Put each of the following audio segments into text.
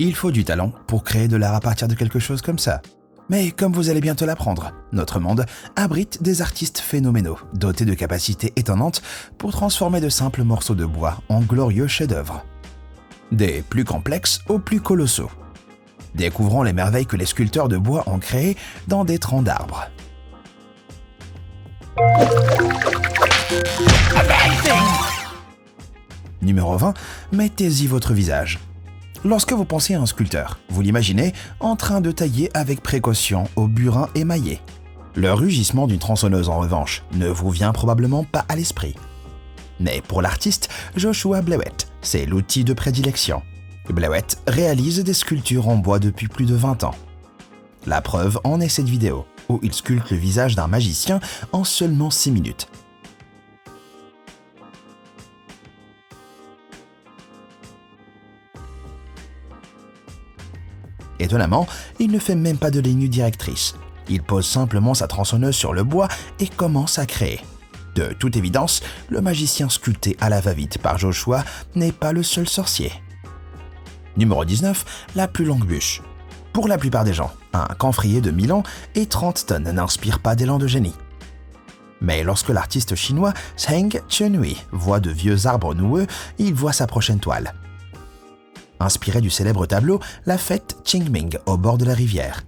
Il faut du talent pour créer de l'art à partir de quelque chose comme ça. Mais comme vous allez bientôt l'apprendre, notre monde abrite des artistes phénoménaux, dotés de capacités étonnantes pour transformer de simples morceaux de bois en glorieux chefs-d'œuvre. Des plus complexes aux plus colossaux. Découvrons les merveilles que les sculpteurs de bois ont créées dans des troncs d'arbres. Numéro 20, mettez-y votre visage. Lorsque vous pensez à un sculpteur, vous l'imaginez en train de tailler avec précaution au burin émaillé. Le rugissement d'une tronçonneuse, en revanche, ne vous vient probablement pas à l'esprit. Mais pour l'artiste Joshua Blewett, c'est l'outil de prédilection. Blewett réalise des sculptures en bois depuis plus de 20 ans. La preuve en est cette vidéo, où il sculpte le visage d'un magicien en seulement 6 minutes. Étonnamment, il ne fait même pas de ligne directrice. Il pose simplement sa tronçonneuse sur le bois et commence à créer. De toute évidence, le magicien sculpté à la va-vite par Joshua n'est pas le seul sorcier. Numéro 19, la plus longue bûche. Pour la plupart des gens, un camphrier de 1000 ans et 30 tonnes n'inspire pas d'élan de génie. Mais lorsque l'artiste chinois Zheng Chunhui voit de vieux arbres noueux, il voit sa prochaine toile. Inspiré du célèbre tableau La fête Qingming au bord de la rivière.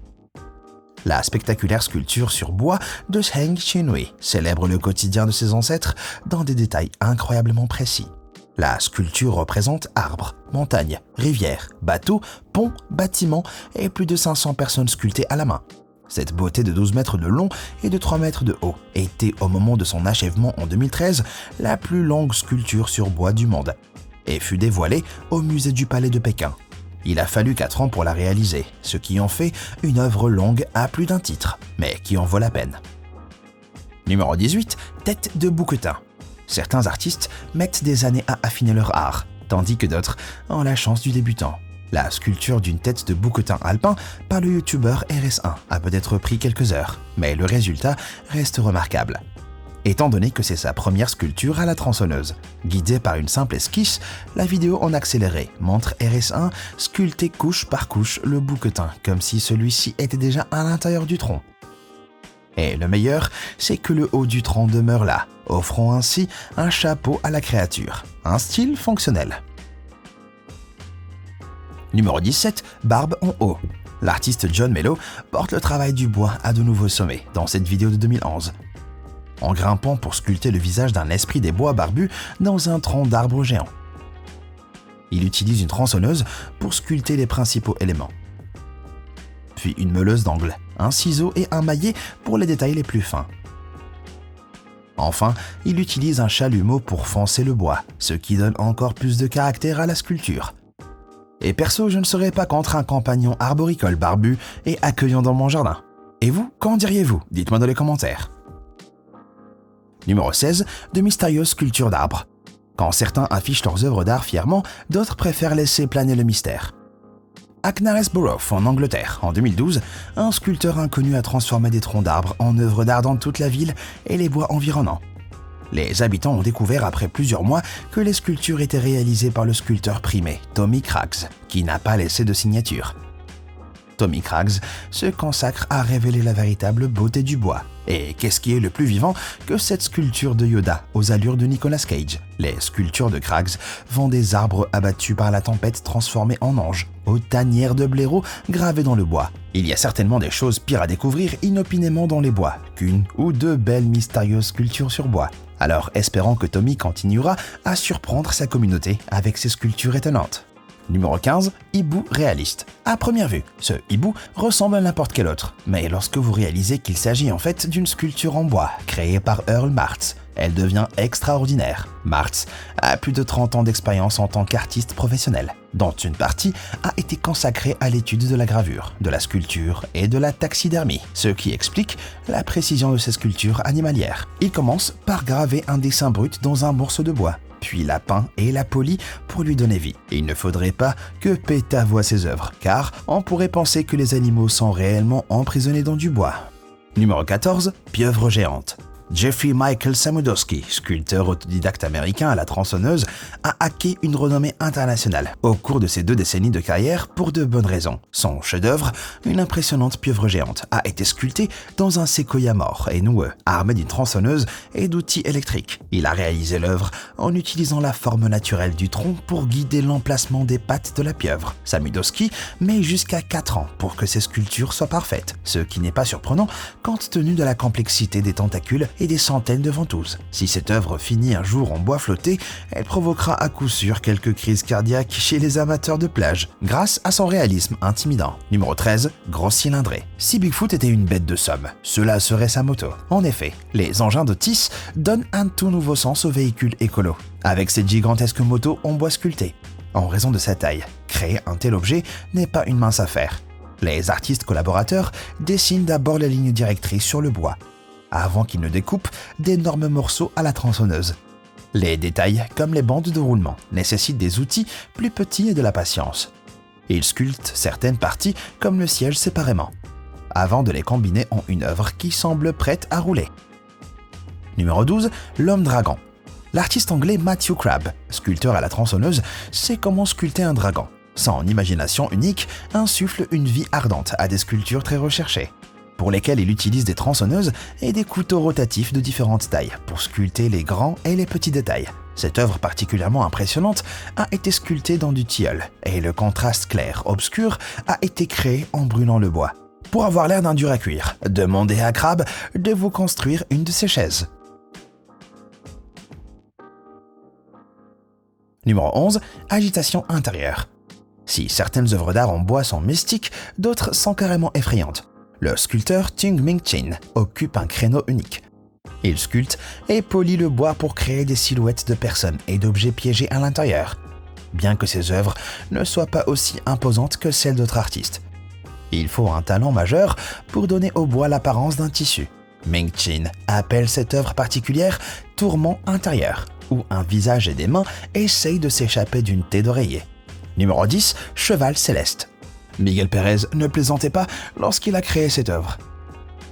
La spectaculaire sculpture sur bois de Zheng Chunhui célèbre le quotidien de ses ancêtres dans des détails incroyablement précis. La sculpture représente arbres, montagnes, rivières, bateaux, ponts, bâtiments et plus de 500 personnes sculptées à la main. Cette beauté de 12 mètres de long et de 3 mètres de haut était au moment de son achèvement en 2013 la plus longue sculpture sur bois du monde et fut dévoilée au musée du Palais de Pékin. Il a fallu 4 ans pour la réaliser, ce qui en fait une œuvre longue à plus d'un titre, mais qui en vaut la peine. Numéro 18, tête de bouquetin. Certains artistes mettent des années à affiner leur art, tandis que d'autres ont la chance du débutant. La sculpture d'une tête de bouquetin alpin par le youtubeur RS1 a peut-être pris quelques heures, mais le résultat reste remarquable. Étant donné que c'est sa première sculpture à la tronçonneuse. Guidée par une simple esquisse, la vidéo en accéléré montre RS1 sculpter couche par couche le bouquetin, comme si celui-ci était déjà à l'intérieur du tronc. Et le meilleur, c'est que le haut du tronc demeure là, offrant ainsi un chapeau à la créature, un style fonctionnel. Numéro 17, barbe en haut. L'artiste John Mello porte le travail du bois à de nouveaux sommets dans cette vidéo de 2011. En grimpant pour sculpter le visage d'un esprit des bois barbus dans un tronc d'arbre géant. Il utilise une tronçonneuse pour sculpter les principaux éléments. Puis une meuleuse d'angle, un ciseau et un maillet pour les détails les plus fins. Enfin, il utilise un chalumeau pour foncer le bois, ce qui donne encore plus de caractère à la sculpture. Et perso, je ne serais pas contre un compagnon arboricole barbu et accueillant dans mon jardin. Et vous, qu'en diriez-vous? Dites-moi dans les commentaires. Numéro 16, de mystérieuses sculptures d'arbres. Quand certains affichent leurs œuvres d'art fièrement, d'autres préfèrent laisser planer le mystère. À Knaresborough, en Angleterre, en 2012, un sculpteur inconnu a transformé des troncs d'arbres en œuvres d'art dans toute la ville et les bois environnants. Les habitants ont découvert après plusieurs mois que les sculptures étaient réalisées par le sculpteur primé, Tommy Craggs, qui n'a pas laissé de signature. Tommy Craggs se consacre à révéler la véritable beauté du bois. Et qu'est-ce qui est le plus vivant que cette sculpture de Yoda aux allures de Nicolas Cage? Les sculptures de Craggs vont des arbres abattus par la tempête transformés en anges, aux tanières de blaireaux gravées dans le bois. Il y a certainement des choses pires à découvrir inopinément dans les bois qu'une ou deux belles mystérieuses sculptures sur bois. Alors espérons que Tommy continuera à surprendre sa communauté avec ses sculptures étonnantes. Numéro 15, hibou réaliste. À première vue, ce hibou ressemble à n'importe quel autre, mais lorsque vous réalisez qu'il s'agit en fait d'une sculpture en bois créée par Earl Martz, elle devient extraordinaire. Martz a plus de 30 ans d'expérience en tant qu'artiste professionnel, dont une partie a été consacrée à l'étude de la gravure, de la sculpture et de la taxidermie, ce qui explique la précision de ses sculptures animalières. Il commence par graver un dessin brut dans un morceau de bois, puis la peint et la polit pour lui donner vie. Et il ne faudrait pas que PETA voie ses œuvres, car on pourrait penser que les animaux sont réellement emprisonnés dans du bois. Numéro 14, pieuvre géante. Jeffrey Michael Samudowski, sculpteur autodidacte américain à la tronçonneuse, a acquis une renommée internationale au cours de ses 2 décennies de carrière pour de bonnes raisons. Son chef-d'œuvre, une impressionnante pieuvre géante, a été sculptée dans un séquoia mort et noueux, armé d'une tronçonneuse et d'outils électriques. Il a réalisé l'œuvre en utilisant la forme naturelle du tronc pour guider l'emplacement des pattes de la pieuvre. Samudowski met jusqu'à 4 ans pour que ses sculptures soient parfaites, ce qui n'est pas surprenant compte tenu de la complexité des tentacules et des centaines de ventouses. Si cette œuvre finit un jour en bois flotté, elle provoquera à coup sûr quelques crises cardiaques chez les amateurs de plage, grâce à son réalisme intimidant. Numéro 13, grosse cylindrée. Si Bigfoot était une bête de somme, cela serait sa moto. En effet, les engins d'Otis donnent un tout nouveau sens au véhicule écolo, avec cette gigantesque moto en bois sculpté. En raison de sa taille, créer un tel objet n'est pas une mince affaire. Les artistes collaborateurs dessinent d'abord les lignes directrices sur le bois, avant qu'ils ne découpent d'énormes morceaux à la tronçonneuse. Les détails, comme les bandes de roulement, nécessitent des outils plus petits et de la patience. Ils sculptent certaines parties, comme le siège, séparément, avant de les combiner en une œuvre qui semble prête à rouler. Numéro 12, l'homme-dragon. L'artiste anglais Matthew Crabb, sculpteur à la tronçonneuse, sait comment sculpter un dragon. Son imagination unique insuffle une vie ardente à des sculptures très recherchées, pour lesquelles il utilise des tronçonneuses et des couteaux rotatifs de différentes tailles pour sculpter les grands et les petits détails. Cette œuvre particulièrement impressionnante a été sculptée dans du tilleul et le contraste clair-obscur a été créé en brûlant le bois. Pour avoir l'air d'un dur à cuire, demandez à Crabb de vous construire une de ses chaises. Numéro 11, agitation intérieure. Si certaines œuvres d'art en bois sont mystiques, d'autres sont carrément effrayantes. Le sculpteur Tung Ming Chin occupe un créneau unique. Il sculpte et polit le bois pour créer des silhouettes de personnes et d'objets piégés à l'intérieur, bien que ses œuvres ne soient pas aussi imposantes que celles d'autres artistes. Il faut un talent majeur pour donner au bois l'apparence d'un tissu. Ming Chin appelle cette œuvre particulière « tourment intérieur », où un visage et des mains essayent de s'échapper d'une taie d'oreiller. Numéro 10, cheval céleste. Miguel Pérez ne plaisantait pas lorsqu'il a créé cette œuvre.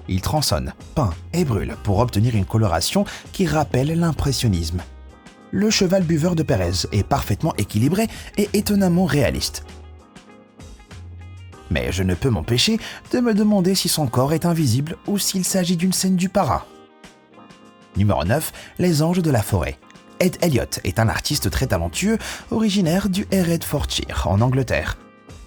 Il tronçonne, peint et brûle pour obtenir une coloration qui rappelle l'impressionnisme. Le cheval buveur de Pérez est parfaitement équilibré et étonnamment réaliste. Mais je ne peux m'empêcher de me demander si son corps est invisible ou s'il s'agit d'une scène du parrain. Numéro 9, les anges de la forêt. Ed Elliott est un artiste très talentueux, originaire du Herefordshire, en Angleterre,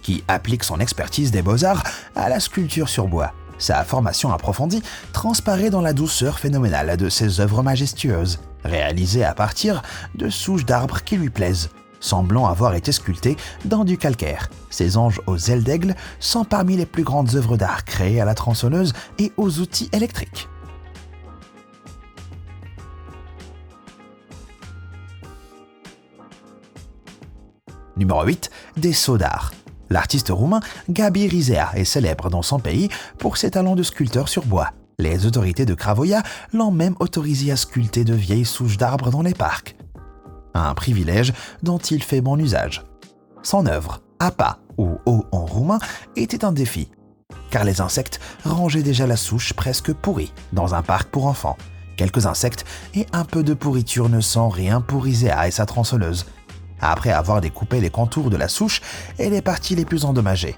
qui applique son expertise des beaux-arts à la sculpture sur bois. Sa formation approfondie transparaît dans la douceur phénoménale de ses œuvres majestueuses, réalisées à partir de souches d'arbres qui lui plaisent, semblant avoir été sculptées dans du calcaire. Ces anges aux ailes d'aigle sont parmi les plus grandes œuvres d'art créées à la tronçonneuse et aux outils électriques. Numéro 8, des sceaux d'art. L'artiste roumain Gabi Rizea est célèbre dans son pays pour ses talents de sculpteur sur bois. Les autorités de Cravoia l'ont même autorisé à sculpter de vieilles souches d'arbres dans les parcs. Un privilège dont il fait bon usage. Son œuvre, Apa ou O en roumain, était un défi, car les insectes rangeaient déjà la souche presque pourrie dans un parc pour enfants. Quelques insectes et un peu de pourriture ne sont rien pour Rizea et sa tronçonneuse, après avoir découpé les contours de la souche et les parties les plus endommagées.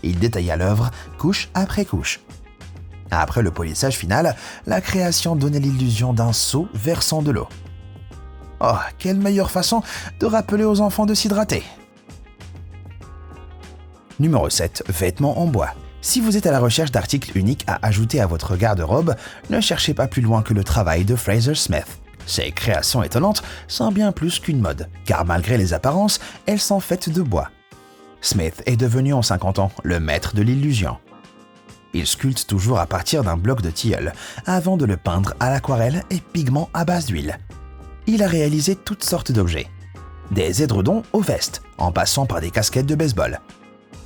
Il détailla l'œuvre couche après couche. Après le polissage final, la création donnait l'illusion d'un seau versant de l'eau. Oh, quelle meilleure façon de rappeler aux enfants de s'hydrater! Numéro 7, vêtements en bois. Si vous êtes à la recherche d'articles uniques à ajouter à votre garde-robe, ne cherchez pas plus loin que le travail de Fraser Smith. Ces créations étonnantes sont bien plus qu'une mode, car malgré les apparences, elles sont faites de bois. Smith est devenu en 50 ans le maître de l'illusion. Il sculpte toujours à partir d'un bloc de tilleul, avant de le peindre à l'aquarelle et pigments à base d'huile. Il a réalisé toutes sortes d'objets, des édredons aux vestes, en passant par des casquettes de baseball.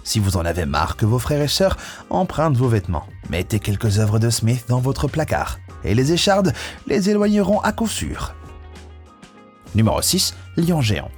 Si vous en avez marre que vos frères et sœurs empruntent vos vêtements, mettez quelques œuvres de Smith dans votre placard, et les échardes les éloigneront à coup sûr. Numéro 6, lion géant.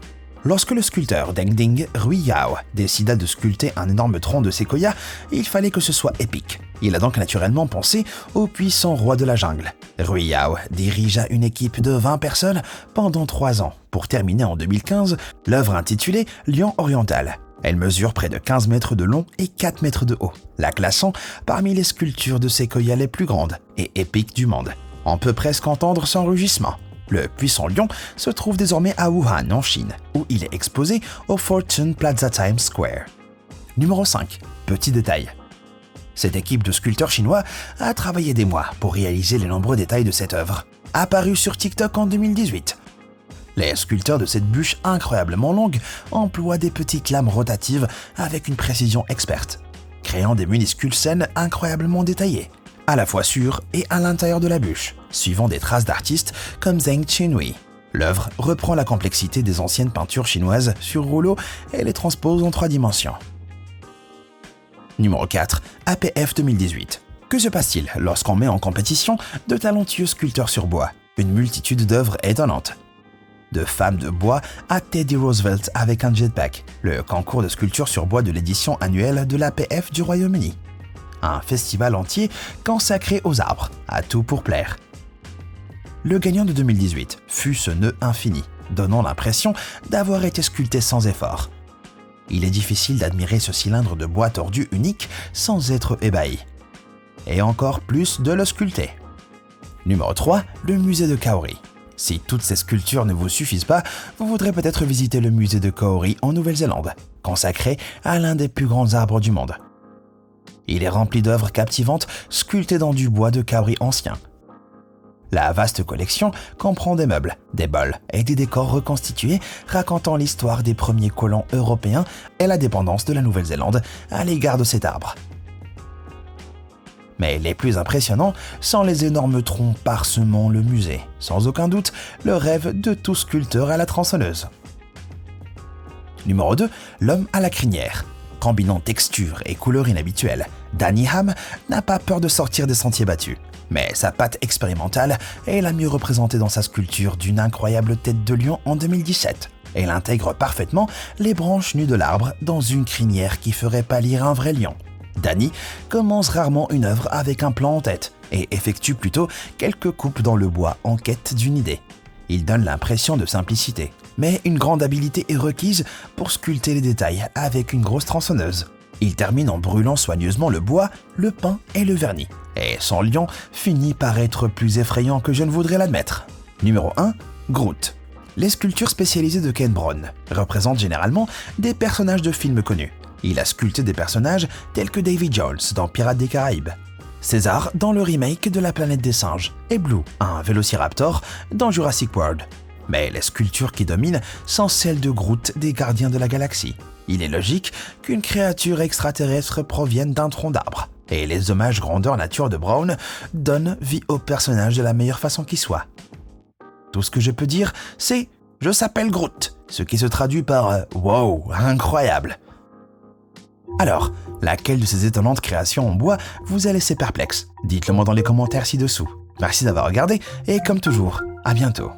Lorsque le sculpteur Deng Ding Ruiyao décida de sculpter un énorme tronc de séquoia, il fallait que ce soit épique. Il a donc naturellement pensé au puissant roi de la jungle. Rui Yao dirigea une équipe de 20 personnes pendant 3 ans pour terminer en 2015 l'œuvre intitulée Lion oriental. Elle mesure près de 15 mètres de long et 4 mètres de haut, la classant parmi les sculptures de séquoia les plus grandes et épiques du monde. On peut presque entendre son rugissement. Le puissant lion se trouve désormais à Wuhan, en Chine, où il est exposé au Fortune Plaza Times Square. Numéro 5. Petit détail. Cette équipe de sculpteurs chinois a travaillé des mois pour réaliser les nombreux détails de cette œuvre, apparue sur TikTok en 2018. Les sculpteurs de cette bûche incroyablement longue emploient des petites lames rotatives avec une précision experte, créant des minuscules scènes incroyablement détaillées, à la fois sur et à l'intérieur de la bûche, suivant des traces d'artistes comme Zheng Qinhui. L'œuvre reprend la complexité des anciennes peintures chinoises sur rouleau et les transpose en 3 dimensions. Numéro 4. APF 2018. Que se passe-t-il lorsqu'on met en compétition de talentueux sculpteurs sur bois? Une multitude d'œuvres étonnantes. De femmes de bois à Teddy Roosevelt avec un jetpack, le concours de sculpture sur bois de l'édition annuelle de l'APF du Royaume-Uni. Un festival entier consacré aux arbres, à tout pour plaire. Le gagnant de 2018 fut ce nœud infini, donnant l'impression d'avoir été sculpté sans effort. Il est difficile d'admirer ce cylindre de bois tordu unique sans être ébahi. Et encore plus de le sculpter. Numéro 3. Le musée de Kaori. Si toutes ces sculptures ne vous suffisent pas, vous voudrez peut-être visiter le musée de Kaori en Nouvelle-Zélande, consacré à l'un des plus grands arbres du monde. Il est rempli d'œuvres captivantes sculptées dans du bois de Kaori ancien. La vaste collection comprend des meubles, des bols et des décors reconstitués racontant l'histoire des premiers colons européens et la dépendance de la Nouvelle-Zélande à l'égard de cet arbre. Mais les plus impressionnants sont les énormes troncs parsemant le musée, sans aucun doute le rêve de tout sculpteur à la tronçonneuse. Numéro 2. L'homme à la crinière. Combinant texture et couleurs inhabituelles, Danny Ham n'a pas peur de sortir des sentiers battus. Mais sa patte expérimentale est la mieux représentée dans sa sculpture d'une incroyable tête de lion en 2017. Elle intègre parfaitement les branches nues de l'arbre dans une crinière qui ferait pâlir un vrai lion. Danny commence rarement une œuvre avec un plan en tête et effectue plutôt quelques coupes dans le bois en quête d'une idée. Il donne l'impression de simplicité, mais une grande habileté est requise pour sculpter les détails avec une grosse tronçonneuse. Il termine en brûlant soigneusement le bois, le pain et le vernis. Et son lion finit par être plus effrayant que je ne voudrais l'admettre. Numéro 1. Groot. Les sculptures spécialisées de Ken Brown représentent généralement des personnages de films connus. Il a sculpté des personnages tels que Davy Jones dans Pirates des Caraïbes, César dans le remake de La Planète des Singes et Blue, un vélociraptor dans Jurassic World. Mais les sculptures qui dominent sont celles de Groot des Gardiens de la Galaxie. Il est logique qu'une créature extraterrestre provienne d'un tronc d'arbre. Et les hommages grandeur nature de Brown donnent vie au personnage de la meilleure façon qui soit. Tout ce que je peux dire, c'est « Je s'appelle Groot », ce qui se traduit par « Wow, incroyable ». Alors, laquelle de ces étonnantes créations en bois vous a laissé perplexe? Dites-le moi dans les commentaires ci-dessous. Merci d'avoir regardé et comme toujours, à bientôt.